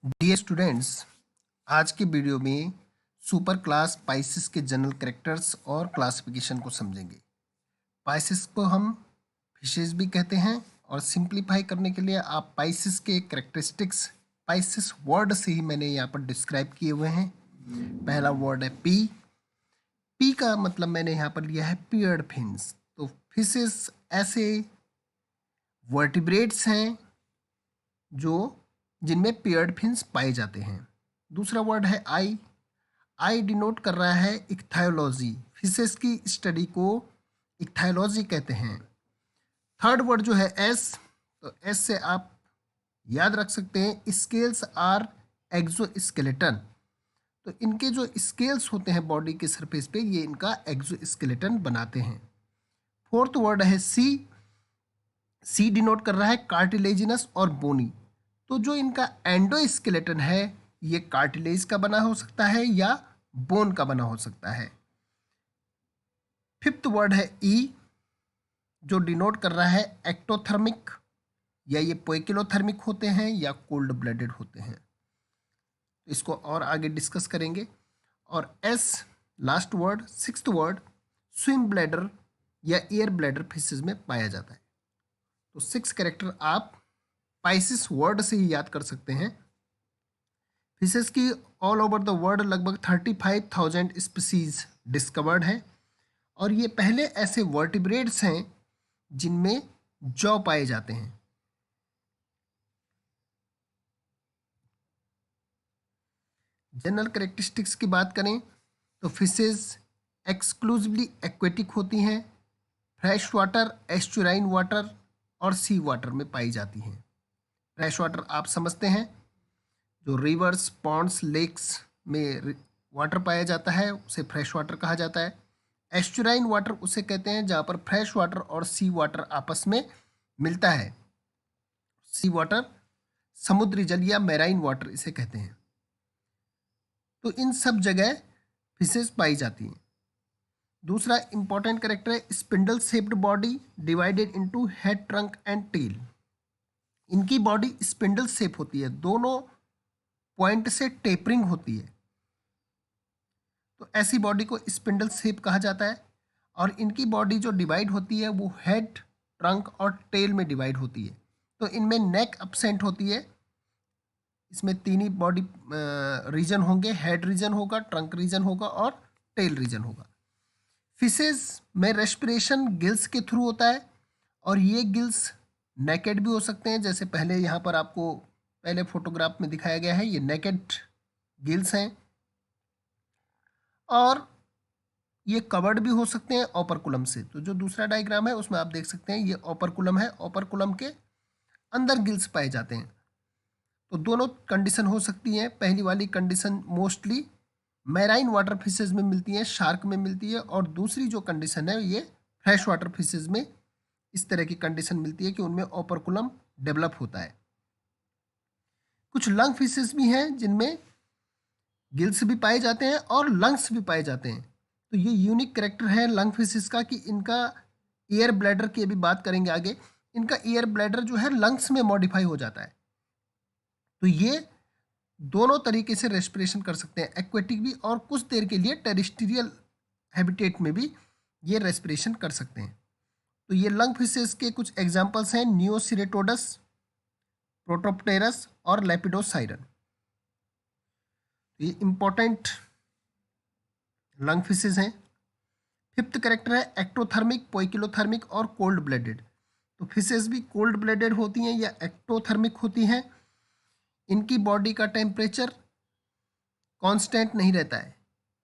Dear students, आज के video में सुपर क्लास पाइसिस के जनरल कैरेक्टर्स और क्लासिफिकेशन को समझेंगे। पाइसिस को हम फिशेस भी कहते हैं और सिंप्लीफाई करने के लिए आप पाइसिस के कैरेक्टरिस्टिक्स पाइसिस वर्ड से ही मैंने यहाँ पर डिस्क्राइब किए हुए हैं। पहला वर्ड है पी। पी का मतलब मैंने यहाँ पर लिया है पियर्ड फिन्स। तो फिशेस ऐसे वर्टिब्रेट्स हैं जो जिनमें पियर्ड फिन्स पाए जाते हैं। दूसरा वर्ड है आई। आई डिनोट कर रहा है इक्थायोलॉजी। फिशेस की स्टडी को इक्थायोलॉजी कहते हैं। थर्ड वर्ड जो है एस, तो एस से आप याद रख सकते हैं स्केल्स आर एक्सोस्केलेटन। तो इनके जो स्केल्स होते हैं बॉडी के सरफेस पे, ये इनका एक्सोस्केलेटन बनाते हैं। फोर्थ वर्ड है सी। सी डिनोट कर रहा है कार्टिलेजिनस और बोनी। तो जो इनका एंडोस्केलेटन है ये कार्टिलेज का बना हो सकता है या बोन का बना हो सकता है। फिफ्थ वर्ड है ई, जो डिनोट कर रहा है एक्टोथर्मिक, या ये पोइकिलोथर्मिक होते हैं या कोल्ड ब्लडेड होते हैं। तो इसको और आगे डिस्कस करेंगे। और S last word, sixth word, swim bladder या एयर ब्लैडर फिशेज में पाया जाता है। तो 6 कैरेक्टर आप पाइसिस वर्ड से ही याद कर सकते हैं। फिशेस की ऑल ओवर द वर्ल्ड लगभग 35,000 स्पीसीज डिस्कवर्ड है और ये पहले ऐसे वर्टिब्रेट्स हैं जिनमें जॉ पाए जाते हैं। जनरल कैरेक्टरिस्टिक्स की बात करें तो फिशेस एक्सक्लूसिवली एक्वेटिक होती हैं, फ्रेश वाटर, एस्चुराइन वाटर और सी वाटर में पाई जाती हैं। फ्रेश वाटर आप समझते हैं, जो रिवर्स, पॉन्ड्स, लेक्स में वाटर पाया जाता है उसे फ्रेश वाटर कहा जाता है। एस्चुराइन वाटर उसे कहते हैं जहाँ पर फ्रेश वाटर और सी वाटर आपस में मिलता है। सी वाटर समुद्री जल या मैराइन वाटर इसे कहते हैं। तो इन सब जगह फिशेस पाई जाती हैं। दूसरा इंपॉर्टेंट कैरेक्टर है spindle shaped body divided into head, trunk and tail. इनकी बॉडी स्पिंडल शेप होती है, दोनों पॉइंट से टेपरिंग होती है, तो ऐसी बॉडी को स्पिंडल शेप कहा जाता है। और इनकी बॉडी जो डिवाइड होती है वो हेड, ट्रंक और टेल में डिवाइड होती है। तो इनमें नेक अपसेंट होती है। इसमें तीन ही बॉडी रीजन होंगे, हेड रीजन होगा, ट्रंक रीजन होगा और टेल रीजन होगा। फिशेज में रेस्पिरेशन गिल्स के थ्रू होता है और ये गिल्स नेकेड भी हो सकते हैं, जैसे पहले यहाँ पर आपको पहले फोटोग्राफ में दिखाया गया है, ये नेकेड गिल्स हैं। और ये कवर्ड भी हो सकते हैं ओपरकुलम से। तो जो दूसरा डायग्राम है उसमें आप देख सकते हैं ये ओपरकुलम है, ओपरकुलम के अंदर गिल्स पाए जाते हैं। तो दोनों कंडीशन हो सकती हैं। पहली वाली condition mostly marine water fishes में मिलती है, शार्क में मिलती है, और दूसरी जो कंडीशन है ये फ्रेश वाटर फिशेज में इस तरह की कंडीशन मिलती है कि उनमें ओपरकुलम डेवलप होता है। कुछ लंग फिशेज भी हैं जिनमें गिल्स भी पाए जाते हैं और लंग्स भी पाए जाते हैं। तो ये यूनिक कैरेक्टर है लंग फिशेस का कि इनका एयर ब्लैडर की अभी बात करेंगे आगे, इनका एयर ब्लैडर जो है लंग्स में मॉडिफाई हो जाता है। तो ये दोनों तरीके से रेस्पिरेशन कर सकते हैं, एक्वेटिक भी और कुछ देर के लिए टेरेस्ट्रियल हैबिटेट में भी ये रेस्पिरेशन कर सकते हैं। तो ये लंग फिशेस के कुछ एग्जाम्पल्स हैं नियोसिरेटोडस, प्रोटोप्टेरस और लेपिडोसाइरन। ये इंपॉर्टेंट लंग फिशेज हैं। फिफ्थ कैरेक्टर है एक्टोथर्मिक, पोइकिलोथर्मिक और कोल्ड ब्लडेड। तो फिशेज भी कोल्ड ब्लडेड होती हैं या एक्टोथर्मिक होती हैं। इनकी बॉडी का टेम्परेचर कांस्टेंट नहीं रहता है,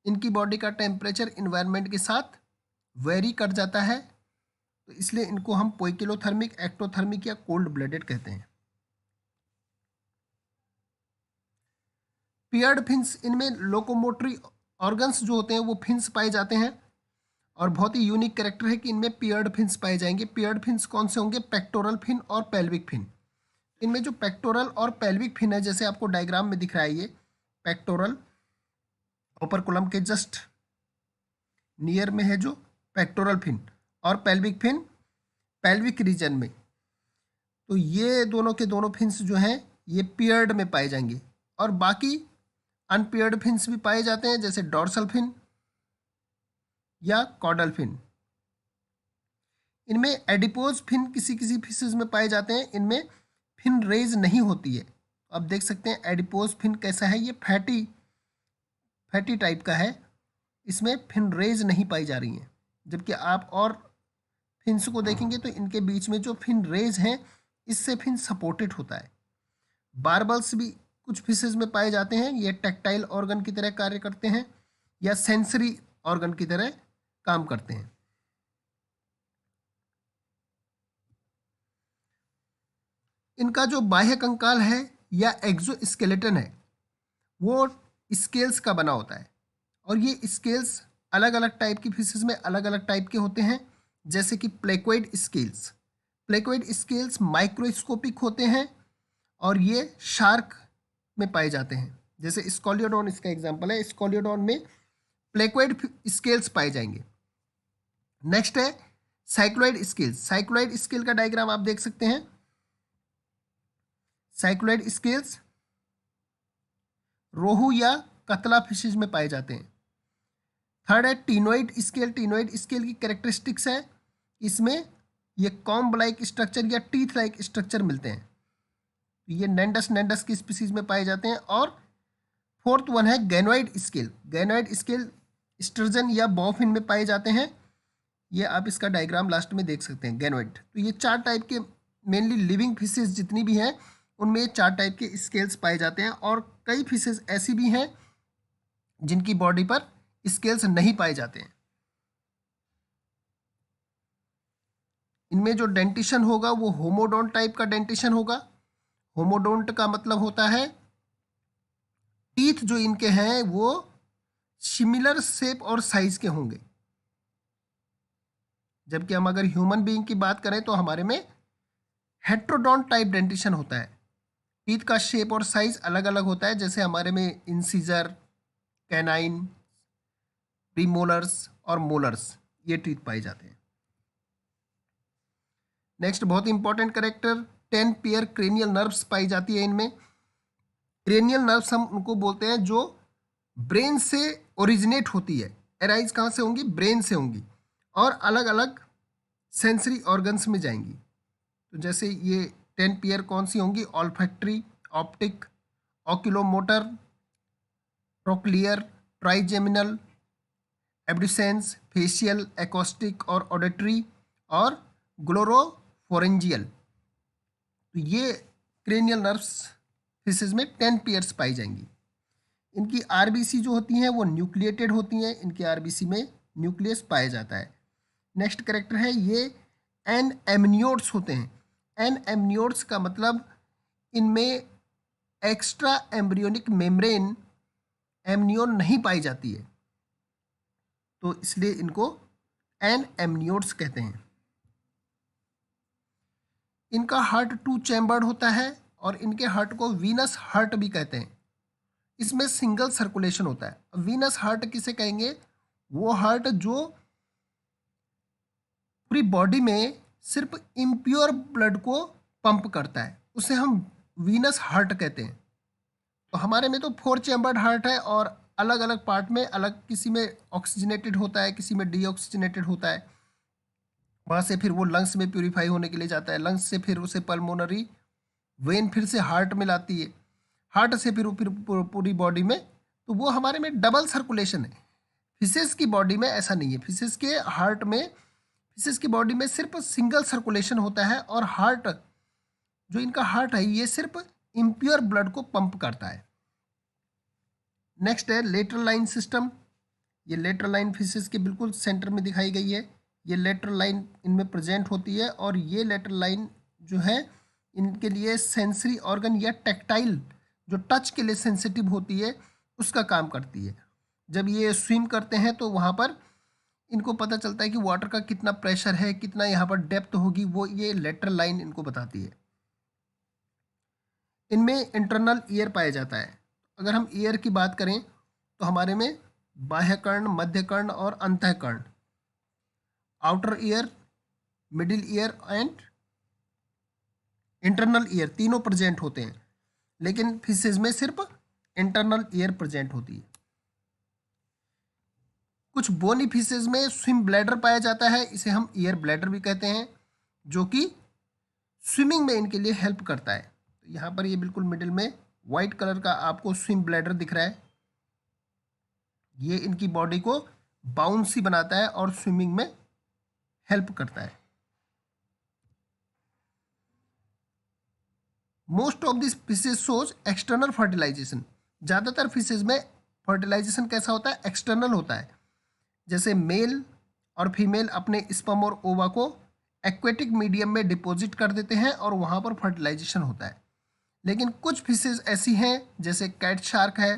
इनकी बॉडी का टेम्परेचर इन्वायरमेंट के साथ वेरी कर जाता है। तो इसलिए इनको हम पोइकिलोथर्मिक, एक्टोथर्मिक या कोल्ड ब्लडेड कहते हैं। पियर्ड फिन्स, इनमें लोकोमोटरी ऑर्गन्स जो होते हैं वो फिन्स पाए जाते हैं और बहुत ही यूनिक कैरेक्टर है कि इनमें पियर्ड फिन्स पाए जाएंगे। पियर्ड फिन्स कौन से होंगे? पेक्टोरल फिन और पेल्विक फिन। इनमें जो पेक्टोरल और पेल्विक फिन है, जैसे आपको डायग्राम में दिख रहा है, ये पेक्टोरल ओपरकुलम के जस्ट नियर में है जो पेक्टोरल फिन, और पेल्विक फिन पेल्विक रीजन में। तो ये दोनों के दोनों फिन्स जो हैं ये पियर्ड में पाए जाएंगे और बाकी अनपेयर्ड फिन्स भी पाए जाते हैं, जैसे डॉर्सल फिन या कॉडल फिन। इनमें एडिपोज फिन किसी किसी फिशेज में पाए जाते हैं, इनमें फिन रेज नहीं होती है। आप देख सकते हैं एडिपोज फिन कैसा है, ये फैटी फैटी टाइप का है, इसमें फिन रेज नहीं पाई जा रही हैं। जबकि आप और फिन्स को देखेंगे तो इनके बीच में जो फिन रेज हैं, इससे फिन सपोर्टेड होता है। बारबल्स भी कुछ फिशेज में पाए जाते हैं, ये टेक्टाइल ऑर्गन की तरह कार्य करते हैं या सेंसरी ऑर्गन की तरह काम करते हैं। इनका जो बाह्य कंकाल है या एक्सोस्केलेटन है, वो स्केल्स का बना होता है, और ये स्केल्स अलग अलग टाइप की फिशेज में अलग अलग टाइप के होते हैं, जैसे कि placoid scales. Placoid scales microscopic होते हैं और ये शार्क में पाए जाते हैं, जैसे स्कॉलियोडॉन इसका एग्जांपल है। स्कॉलियोडॉन में प्लेकोइड स्केल्स पाए जाएंगे। नेक्स्ट है साइक्लोइड स्केल्स। साइक्लोइड स्केल का डायग्राम आप देख सकते हैं। साइक्लोइड स्केल्स रोहू या कतला फिशेज में पाए जाते हैं। थर्ड है टीनोइड स्केल। टीनोइड स्केल की कैरेक्टरिस्टिक्स है, इसमें ये कॉम्ब लाइक स्ट्रक्चर या टीथ लाइक स्ट्रक्चर मिलते हैं। ये नेंडस की स्पीसीज में पाए जाते हैं। और फोर्थ वन है ganoid scale. Ganoid scale sturgeon या बॉफिन में पाए जाते हैं। ये आप इसका डायग्राम लास्ट में देख सकते हैं, गैनोइड। तो ये 4 टाइप के मेनली लिविंग फिशेज जितनी भी हैं, उनमें 4 टाइप के स्केल्स पाए जाते हैं। और कई फिशेज ऐसी भी हैं जिनकी बॉडी पर स्केल्स नहीं पाए जाते हैं। इनमें जो डेंटिशन होगा वो होमोडोंट टाइप का डेंटिशन होगा। होमोडोंट का मतलब होता है टीथ जो इनके हैं वो सिमिलर शेप और साइज के होंगे। जबकि हम अगर ह्यूमन बीइंग की बात करें तो हमारे में हेट्रोडोंट टाइप डेंटिशन होता है। टीथ का शेप और साइज अलग अलग होता है, जैसे हमारे में इंसीजर, कैनाइन, प्रीमोलर्स और मोलर्स, ये टीथ पाए जाते हैं। नेक्स्ट बहुत important character, 10 pair cranial nerves पाई जाती है इनमें। क्रेनियल नर्व्स हम उनको बोलते हैं जो ब्रेन से ओरिजिनेट होती है। एराइज कहाँ से होंगी? ब्रेन से होंगी, और अलग अलग सेंसरी ऑर्गन्स में जाएंगी। तो जैसे ये 10 पेयर कौन सी होंगी? Olfactory, optic, oculomotor, trochlear, trigeminal, abducens, facial, acoustic और ऑडिटरी, और ग्लोरोफोरेंजियल। तो ये क्रेनियल नर्व्स फिशेज में 10 पेयर्स पाई जाएंगी। इनकी आरबीसी जो होती हैं वो न्यूक्लिएटेड होती हैं, इनकी आरबीसी में न्यूक्लियस पाया जाता है। नेक्स्ट कैरेक्टर है ये एन एमनियोट्स होते हैं। एन एमनियोट्स का मतलब इनमें एक्स्ट्रा एम्ब्रियोनिक मेम्ब्रेन एमनियोन नहीं पाई जाती है, तो इसलिए इनको एन एमनियोट्स कहते हैं। इनका हार्ट 2 चैम्बर्ड होता है, और इनके हार्ट को वीनस हार्ट भी कहते हैं। इसमें सिंगल सर्कुलेशन होता है। वीनस हार्ट किसे कहेंगे? वो हार्ट जो पूरी बॉडी में सिर्फ इम्प्योर ब्लड को पंप करता है, उसे हम वीनस हार्ट कहते हैं। तो हमारे में तो 4 चैम्बर्ड हार्ट है, और अलग अलग पार्ट में अलग, किसी में ऑक्सीजनेटेड होता है, किसी में डीऑक्सीजनेटेड होता है। वहाँ से फिर वो लंग्स में प्यूरिफाई होने के लिए जाता है, लंग्स से फिर उसे पल्मोनरी वेन फिर से हार्ट में लाती है, हार्ट से फिर पूरी बॉडी में। तो वो हमारे में डबल सर्कुलेशन है। फिशेस की बॉडी में ऐसा नहीं है। फिशेस के हार्ट में, फिशेस की बॉडी में सिर्फ सिंगल सर्कुलेशन होता है, और हार्ट जो इनका हार्ट है ये सिर्फ इम्प्योर ब्लड को पंप करता है। नेक्स्ट है लेटरल लाइन सिस्टम। ये लेटरल लाइन फिशेस के बिल्कुल सेंटर में दिखाई गई है। ये लेटरल लाइन इनमें प्रेजेंट होती है, और ये लेटरल लाइन जो है इनके लिए सेंसरी ऑर्गन या टेक्टाइल, जो टच के लिए सेंसिटिव होती है, उसका काम करती है। जब ये स्विम करते हैं तो वहाँ पर इनको पता चलता है कि वाटर का कितना प्रेशर है, कितना यहाँ पर डेप्थ होगी, वो ये लेटरल लाइन इनको बताती है। इनमें इंटरनल ईयर पाया जाता है। अगर हम ईयर की बात करें तो हमारे में बाह्य कर्ण, मध्य कर्ण और अंतःकर्ण, outer ear, middle ear and internal ear, तीनों प्रेजेंट होते हैं। लेकिन फिशेज में सिर्फ इंटरनल एयर प्रेजेंट होती है। कुछ बोनी फिशेज में स्विम ब्लैडर पाया जाता है, इसे हम एयर ब्लैडर भी कहते हैं, जो कि स्विमिंग में इनके लिए हेल्प करता है। तो यहाँ पर ये बिल्कुल मिडिल में वाइट कलर का आपको स्विम ब्लैडर दिख रहा है, ये इनकी बॉडी को बाउंसी बनाता है और स्विमिंग में हेल्प करता है। Most of this fishes shows external fertilization. ज़्यादातर फिशेज में फर्टिलाइजेशन कैसा होता है? एक्सटर्नल होता है। जैसे मेल और फीमेल अपने स्पर्म और ओवा को एक्वेटिक मीडियम में डिपॉजिट कर देते हैं और वहाँ पर फर्टिलाइजेशन होता है। लेकिन कुछ फिशेज ऐसी हैं जैसे कैट शार्क है,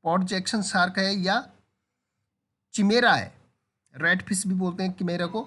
पॉट जैक्सन शार्क है, या चिमेरा है, रेड फिश भी बोलते हैं चिमेरा को,